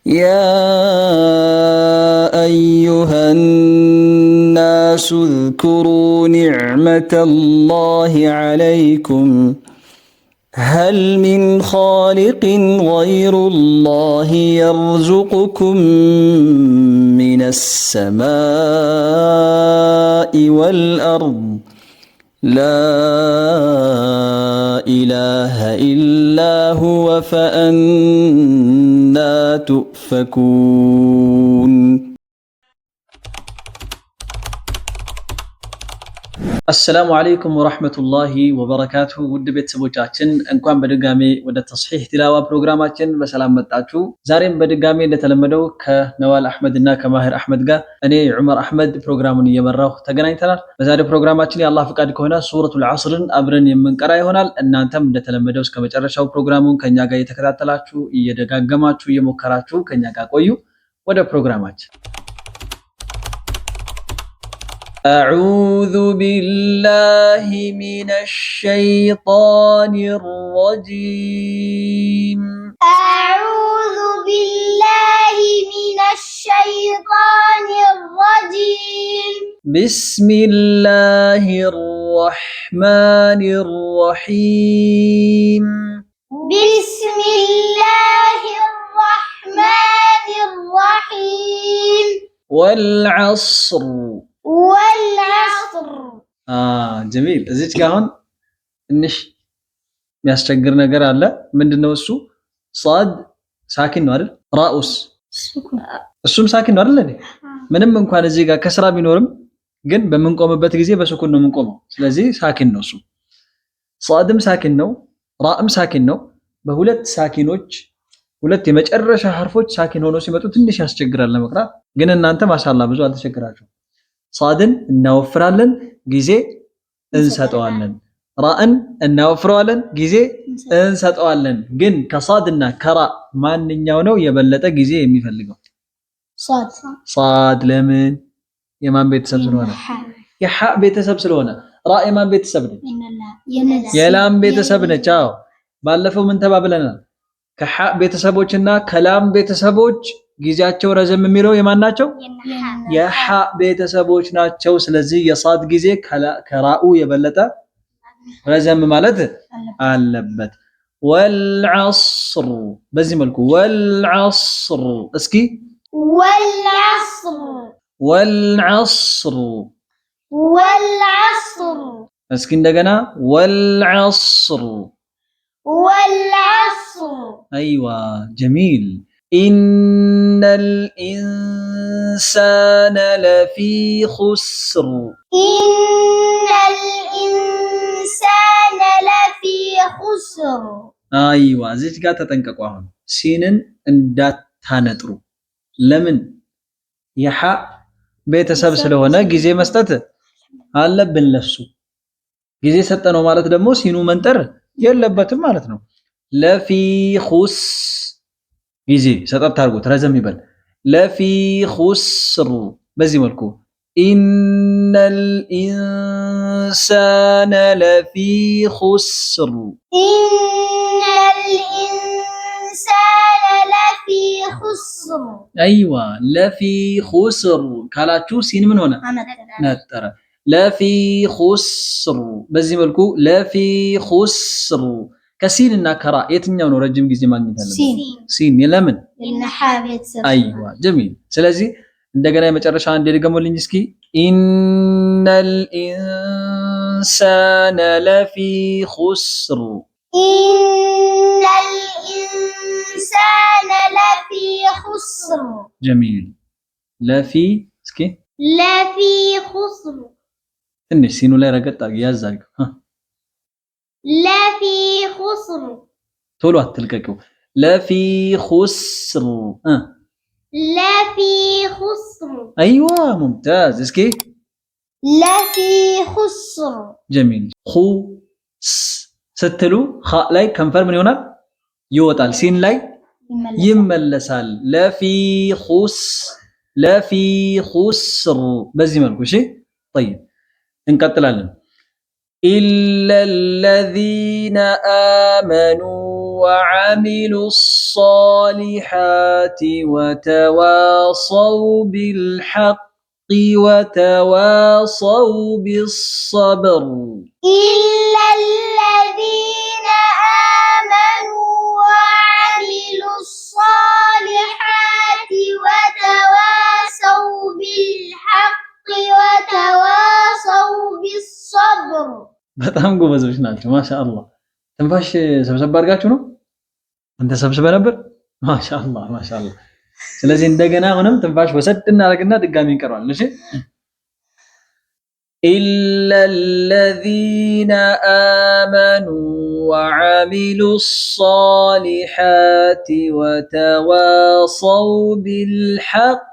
يا أيها الناس اذكروا نعمة الله عليكم هل من خالق غير الله يرزقكم من السماء والأرض لا إله إلا هو فأنا تؤفكون. السلام عليكم ورحمة الله وبركاته. ود ቤተሰቦቻችን እንኳን በድጋሚ ወደ ተስሒህ ቲላዋ ፕሮግራማችን በሰላም መጣችሁ። ዛሬም በድጋሚ እንደተለመደው ከነዋል አህመድና ከማህር አህመድ ጋር እኔ ዑመር አህመድ ፕሮግራሙን እየመራሁ ተገናኝተናል። በዛሬው ፕሮግራማችን የአላህ ፍቃድ ከሆነ ሱረቱል ዐስርን አብረን የምንቀራ ይሆናል። እናንተም እንደተለመደው እስከ መጨረሻው ፕሮግራሙን ከኛ ጋር እየተከታተላችሁ እየደጋገማችሁ እየሞከራችሁ ከኛ ጋር ቆዩ። ወደ ፕሮግራማችን أعوذ بالله من الشيطان الرجيم. أعوذ بالله من الشيطان الرجيم. بسم الله الرحمن الرحيم. بسم الله الرحمن الرحيم. والعصر والعصر. جميل. እዚች ጋር አሁን ትንሽ የሚያስቸግር ነገር አለ። ምንድነው እሱ? ሷድ ሳኪን ነው አይደል? ራኡስ እሱም ሳኪን ነው አይደል? ምንም እንኳን እዚህ ጋር ከስራ ቢኖርም ግን በምንቆምበት ጊዜ በሱኩን ነው የምንቆመው። ስለዚህ ሳኪን ነው እሱ። ሷድም ሳኪን ነው፣ ራእም ሳኪን ነው። በሁለት ሳኪኖች ሁለት የመጨረሻ ሐርፎች ሳኪን ሆኖ ሲመጡ ትንሽ ያስቸግራል ለመቅራት። ግን እናንተ ማሻአላ ብዙ አልተቸገራችሁም። ሷድን እናወፍራለን፣ ጊዜ እንሰጠዋለን። ራእን እናወፍረዋለን፣ ጊዜ እንሰጠዋለን። ግን ከሷድና ከራ ማንኛው ነው የበለጠ ጊዜ የሚፈልገው? ሷድ። ለምን? የማን ቤተሰብ ስለሆነ? የሐ ቤተሰብ ስለሆነ። ራ የማን ቤተሰብ ነች? የላም ቤተሰብ ነች። አዎ፣ ባለፈው ምን ተባብለናል? ከሐ ቤተሰቦችና ከላም ቤተሰቦች ጊዜያቸው ረዘም የሚለው የማን ናቸው? የሐ ቤተሰቦች ናቸው። ስለዚህ የሷድ ጊዜ ከራኡ የበለጠ ረዘም ማለት አለበት። ወልዐስር። በዚህ መልኩ ወልዐስር። እስኪ والعصر. ወልዐስር። والعصر. እስኪ እንደገና ወልዐስር። والعصر. أيوة جميل. إن الإنسان لفي خسر. إن الإنسان لفي خسر. أيوة زيت قاعدة تنققوا هون سينن اندات تانترو. لمن يحا ቤተሰብ ስለሆነ ጊዜ መስጠት አለብን ለሱ። ጊዜ ሰጠነው ማለት ደግሞ ሲኑ መንጠር የለበትም ማለት ነው። ለፊ ኹስ ጊዜ ሰጠት አድርጎት ረዘም ይበል። ለፊ ኹስር። በዚህ መልኩ ኢነል ኢንሳነ ለፊ ኹስር። ኢነል ኢንሳነ ለፊ ኹስር። አይዋ ለፊ ኹስር ካላችሁ ሲን ምን ሆነ? ነጠረ። ለፊ ኹስር። በዚህ መልኩ ለፊ ኹስር። ከሲን እና ከራ የትኛው ነው ረጅም ጊዜ ማግኘት አለበት? ሲን። ለምን? አይዋ ጀሚል። ስለዚህ እንደገና የመጨረሻ አንዴ ድገሙልኝ እስኪ። ኢነል ኢንሳነ ለፊ ኹስር። ኢነል ኢንሳነ ለፊ ኹስር። ጀሚል። ለፊ እስኪ ለፊ ኹስር። ትንሽ ሲኑ ላይ ረገጥ አድርጊ፣ ያዝ አድርጊው። ለፊ ኹስር። ቶሎ አትልቀቂው። ለፊ ኹስር። ለፊ ኹስር። አይዋ ሙምታዝ። እስኪ ለፊ ኹስር። ጀሚል። ኹስ ስትሉ ኻ ላይ ከንፈር ምን ይሆናል? ይወጣል። ሲን ላይ ይመለሳል። ለፊ ኹስ ለፊ ኹስር። በዚህ መልኩ እሺ። طيب እንቀጥላለን። إلا الذين آمنوا وعملوا الصالحات وتواصوا بالحق وتواصوا بالصبر إلا الذين آمنوا وعملوا الصالحات وتواصوا بالحق وتواصوا بالصبر በጣም ጎበዞች ናቸው ማሻአላህ ትንፋሽ ሰብሰብ አድርጋችሁ ነው አንተ ሰብስበህ ነበር ማሻአላህ ማሻአላህ ስለዚህ እንደገና አሁንም ትንፋሽ ወሰድ እናደርግና ድጋሚ እንቀርባለን እሺ إلا الذين آمنوا وعملوا الصالحات وتواصوا بالحق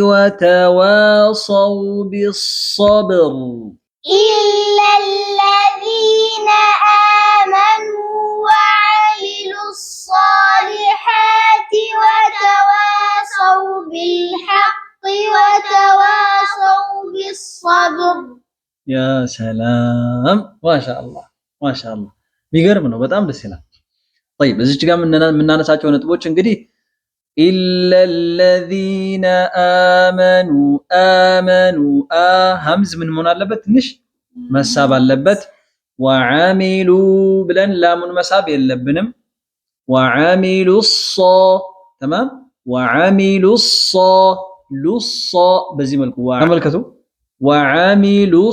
وتواصوا بالصبر إلا الذين آمنوا وعملوا الصالحات وتواصوا بالحق وتواصوا بالصبر يا سلام ما شاء الله ما شاء الله بيقرب ነው በጣም ደስ ይላል طيب እዚች ጋር የምናነሳቸው ነጥቦች እንግዲህ إلا الذين آمنوا همز من መሆን አለበት ትንሽ መሳብ አለበት وعملوا ብለን ላሙን መሳብ የለብንም وعملوا تمام وعملوا በዚህ መልኩ ተመልከቱ وعملوا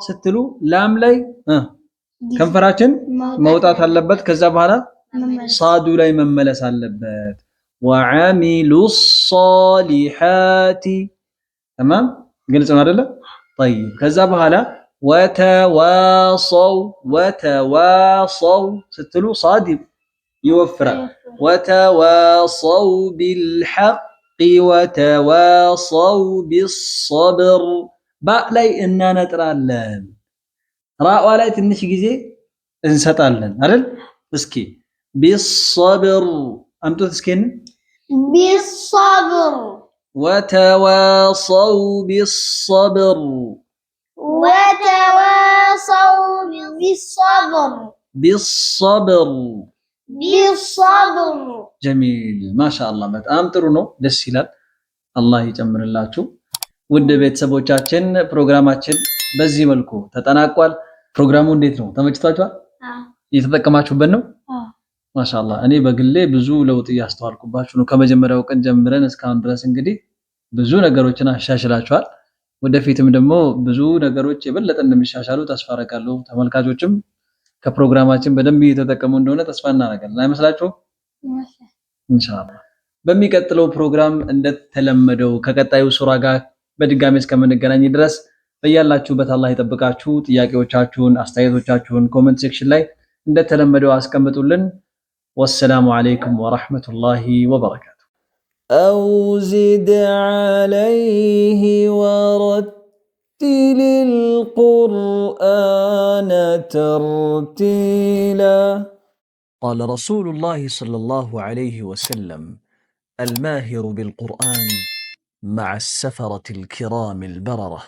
ስትሉ ላም ላይ ከንፈራችን መውጣት አለበት ከዛ በኋላ صادو ላይ መመለስ አለበት وعملوا الصالحات تمام ግልጽ ነው አይደለ طيب ከዛ በኋላ وتواصوا ስትሉ صاد ይወፍራል وتواصوا بالحق وتواصوا بالصبر باء ላይ እናነጥራለን ራዋ ላይ ትንሽ ጊዜ እንሰጣለን አይደል እስኪ بالصبر امتوት እስኪን بالصبر وتواصوا بالصبر وتواصوا بالصبر بالصبر جميل ما شاء الله በጣም ጥሩ ነው ደስ ይላል አላህ ይጨምርላችሁ ውድ ቤተሰቦቻችን ፕሮግራማችን በዚህ መልኩ ተጠናቋል ፕሮግራሙ እንዴት ነው ተመችቷችኋል እየተጠቀማችሁበት ነው ማሻአላህ እኔ በግሌ ብዙ ለውጥ ያስተዋልኩባችሁ ነው ከመጀመሪያው ቀን ጀምረን እስካሁን ድረስ እንግዲህ ብዙ ነገሮችን አሻሽላችኋል ወደፊትም ደግሞ ብዙ ነገሮች የበለጠ እንደሚሻሻሉ ተስፋ አደርጋለሁ ተመልካቾችም ከፕሮግራማችን በደንብ እየተጠቀሙ እንደሆነ ተስፋ እናደርጋለን አይመስላችሁ ኢንሻአላህ በሚቀጥለው ፕሮግራም እንደተለመደው ከቀጣዩ ሱራ ጋር በድጋሚ እስከምንገናኝ ድረስ በያላችሁበት አላህ ይጠብቃችሁ ጥያቄዎቻችሁን አስተያየቶቻችሁን ኮሜንት ሴክሽን ላይ እንደተለመደው አስቀምጡልን والسلام عليكم ورحمة الله وبركاته أو زد عليه ورتل القرآن ترتيلا قال رسول الله صلى الله عليه وسلم الماهر بالقرآن مع السفرة الكرام البررة